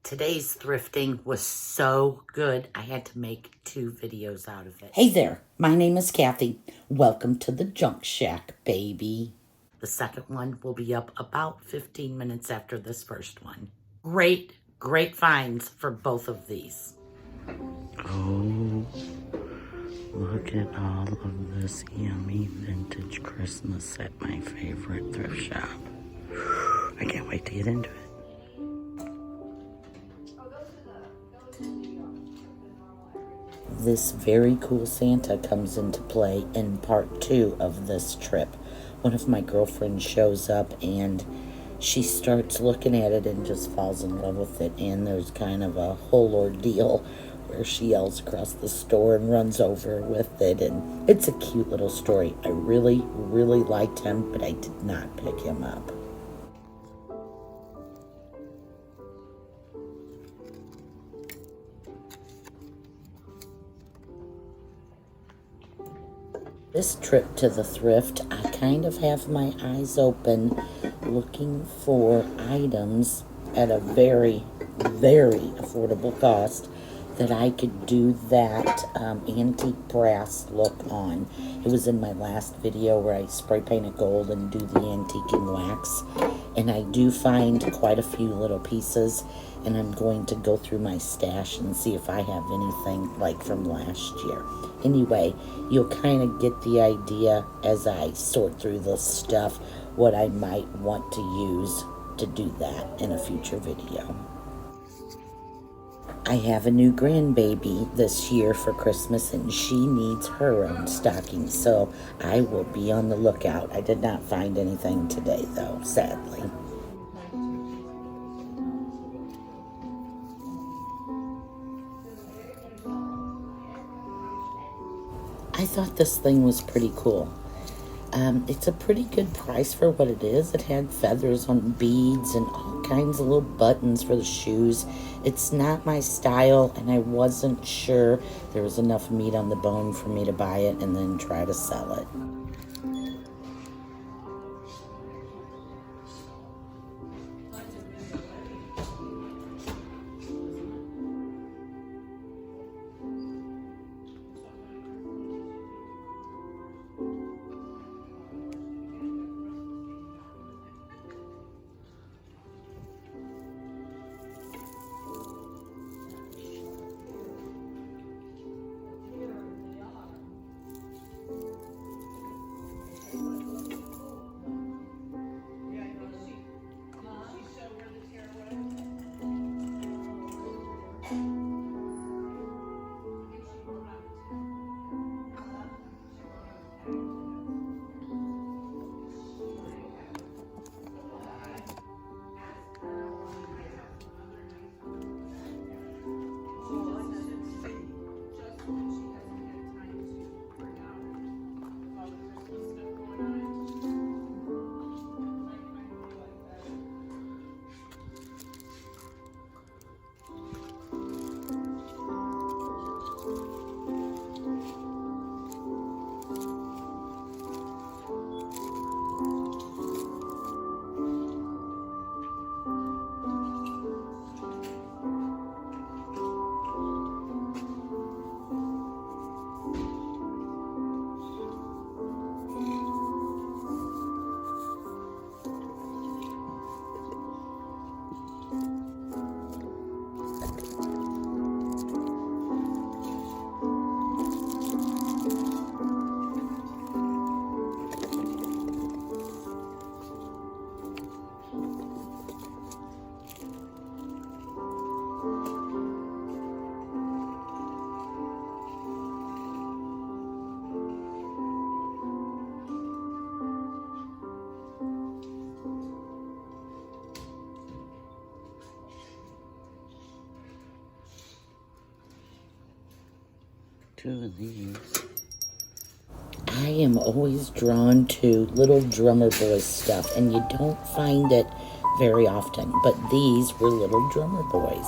Today's thrifting was so good, I had to make 2 videos out of it. Hey there, my name is Kathy. Welcome to the Junk Shack, baby. The second one will be up about 15 minutes after this first one. Great finds for both of these. Oh, look at all of this yummy vintage Christmas at my favorite thrift shop. I can't wait to get into it. This very cool Santa comes into play in part 2 of this trip. One of my girlfriends shows up and she starts looking at it and just falls in love with it. And there's kind of a whole ordeal where she yells across the store and runs over with it. And it's a cute little story. I really liked him, but I did not pick him up. This trip to the thrift, I kind of have my eyes open looking for items at a very affordable cost that I could do that antique brass look on. It was in my last video where I spray paint it gold and do the antiquing wax. And I do find quite a few little pieces, and I'm going to go through my stash and see if I have anything like from last year. Anyway, you'll kind of get the idea as I sort through this stuff what I might want to use to do that in a future video. I have a new grandbaby this year for Christmas, and she needs her own stocking, so I will be on the lookout. I did not find anything today, though, sadly. I thought this thing was pretty cool. It's a pretty good price for what it is. It had feathers on beads and all kinds of little buttons for the shoes. It's not my style, and I wasn't sure there was enough meat on the bone for me to buy it and then try to sell it. Two of these. I am always drawn to little drummer boy stuff, and you don't find it very often, but these were little drummer boys.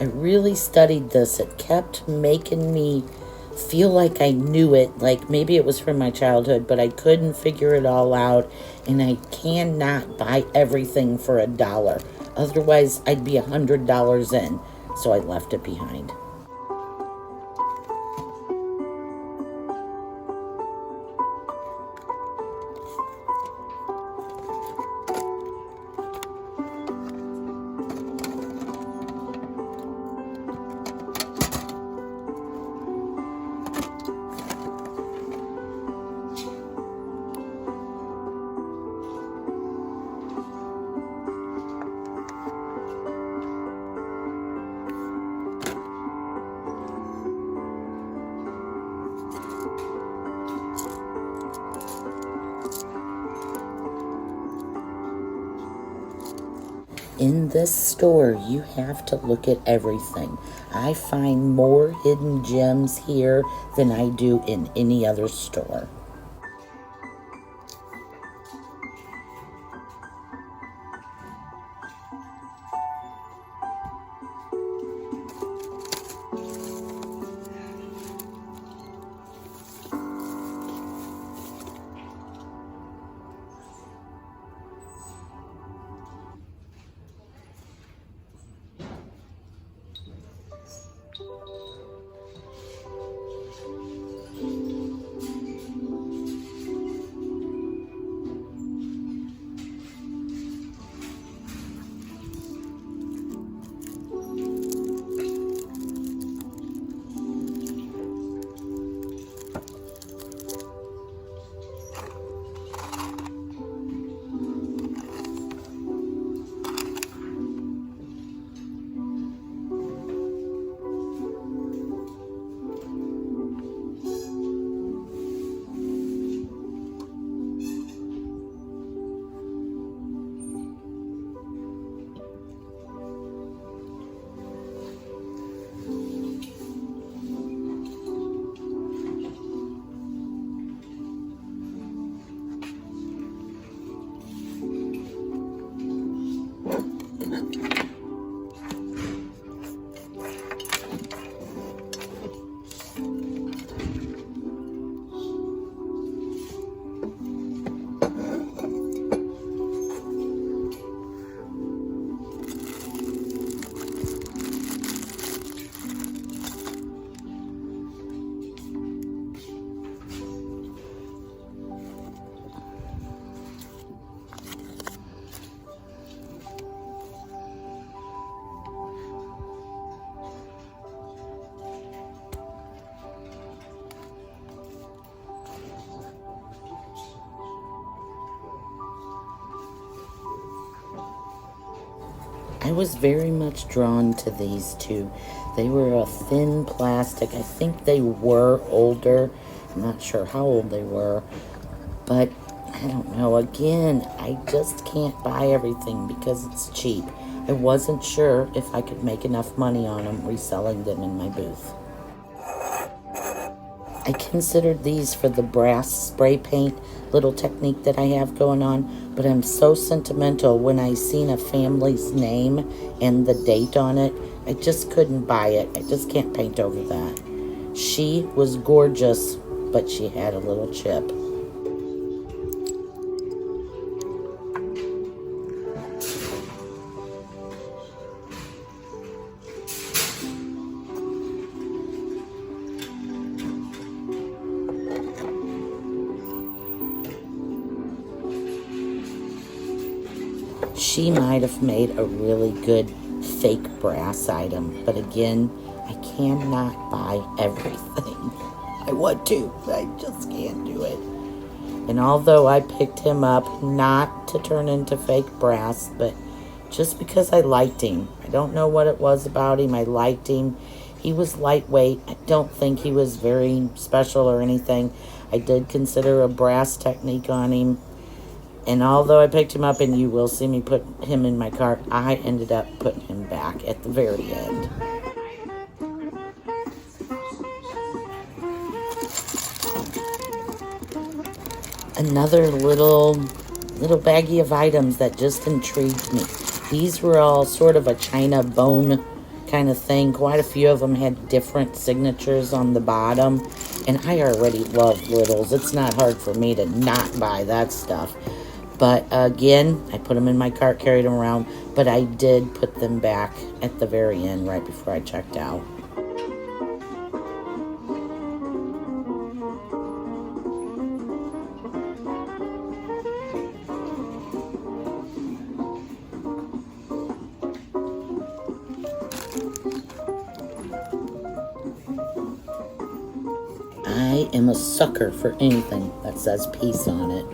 I really studied this. It kept making me feel like I knew it, like maybe it was from my childhood, but I couldn't figure it all out, and I cannot buy everything for $1. Otherwise, I'd be $100 in, so I left it behind. In this store, you have to look at everything. I find more hidden gems here than I do in any other store. I was very much drawn to these two. They were a thin plastic. I think they were older. I'm not sure how old they were, but I don't know. Again, I just can't buy everything because it's cheap. I wasn't sure if I could make enough money on them reselling them in my booth. I considered these for the brass spray paint little technique that I have going on, but I'm so sentimental when I seen a family's name and the date on it. I just couldn't buy it. I just can't paint over that. She was gorgeous, but she had a little chip. She might have made a really good fake brass item, but again, I cannot buy everything. I want to, but I just can't do it. And although I picked him up not to turn into fake brass, but just because I liked him. I don't know what it was about him. I liked him. He was lightweight. I don't think he was very special or anything. I did consider a brass technique on him. And although I picked him up, and you will see me put him in my cart, I ended up putting him back at the very end. Another little baggie of items that just intrigued me. These were all sort of a china bone kind of thing. Quite a few of them had different signatures on the bottom, and I already love littles. It's not hard for me to not buy that stuff. But again, I put them in my cart, carried them around, but I did put them back at the very end right before I checked out. I am a sucker for anything that says peace on it.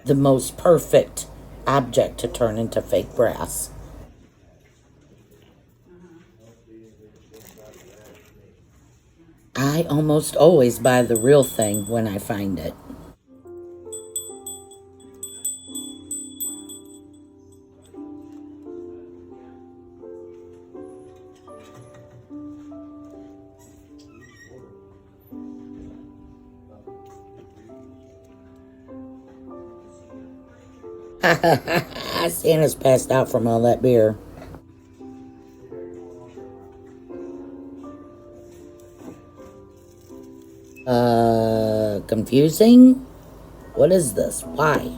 The most perfect object to turn into fake brass. I almost always buy the real thing when I find it. Santa's passed out from all that beer. Confusing? What is this? Why?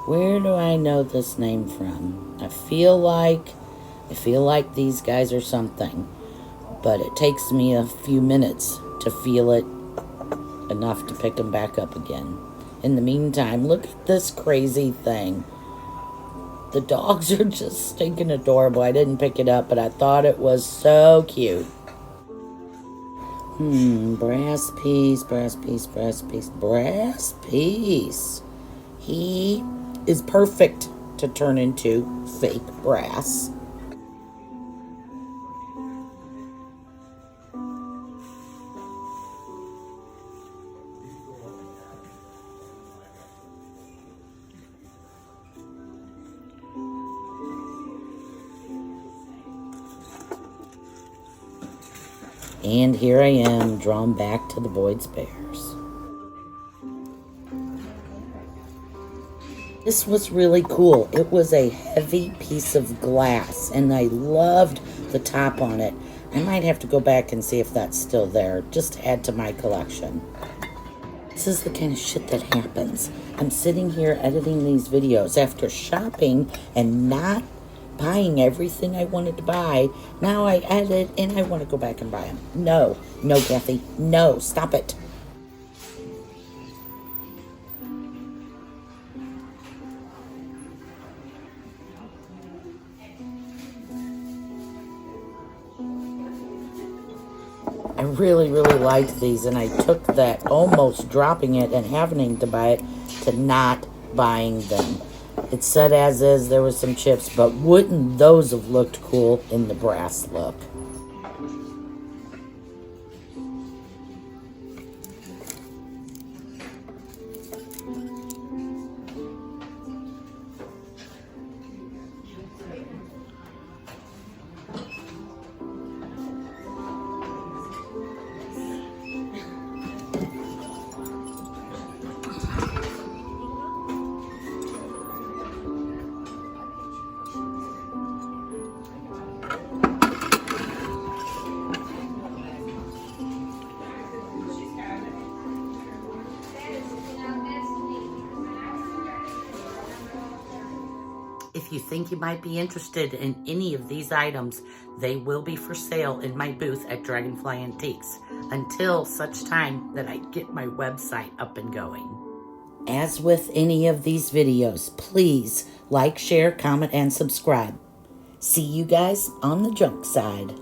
Where do I know this name from? I feel like these guys are something, but it takes me a few minutes to feel it enough to pick them back up again. In the meantime, look at this crazy thing. The dogs are just stinking adorable. I didn't pick it up, but I thought it was so cute. Brass piece, brass piece, brass piece, brass piece. He is perfect to turn into fake brass. And here I am, drawn back to the Boyd's Bears. This was really cool. It was a heavy piece of glass, and I loved the top on it. I might have to go back and see if that's still there, just to add to my collection. This is the kind of shit that happens. I'm sitting here editing these videos after shopping and not buying everything I wanted to buy. Now I edit and I want to go back and buy them. No, Kathy, no, stop it. I really, really liked these, and I took that almost dropping it and having to buy it to not buying them. It said as is, there was some chips, but wouldn't those have looked cool in the brass look? If you think you might be interested in any of these items, they will be for sale in my booth at Dragonfly Antiques until such time that I get my website up and going. As with any of these videos, please like, share, comment, and subscribe. See you guys on the junk side.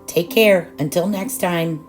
Take care. Until next time.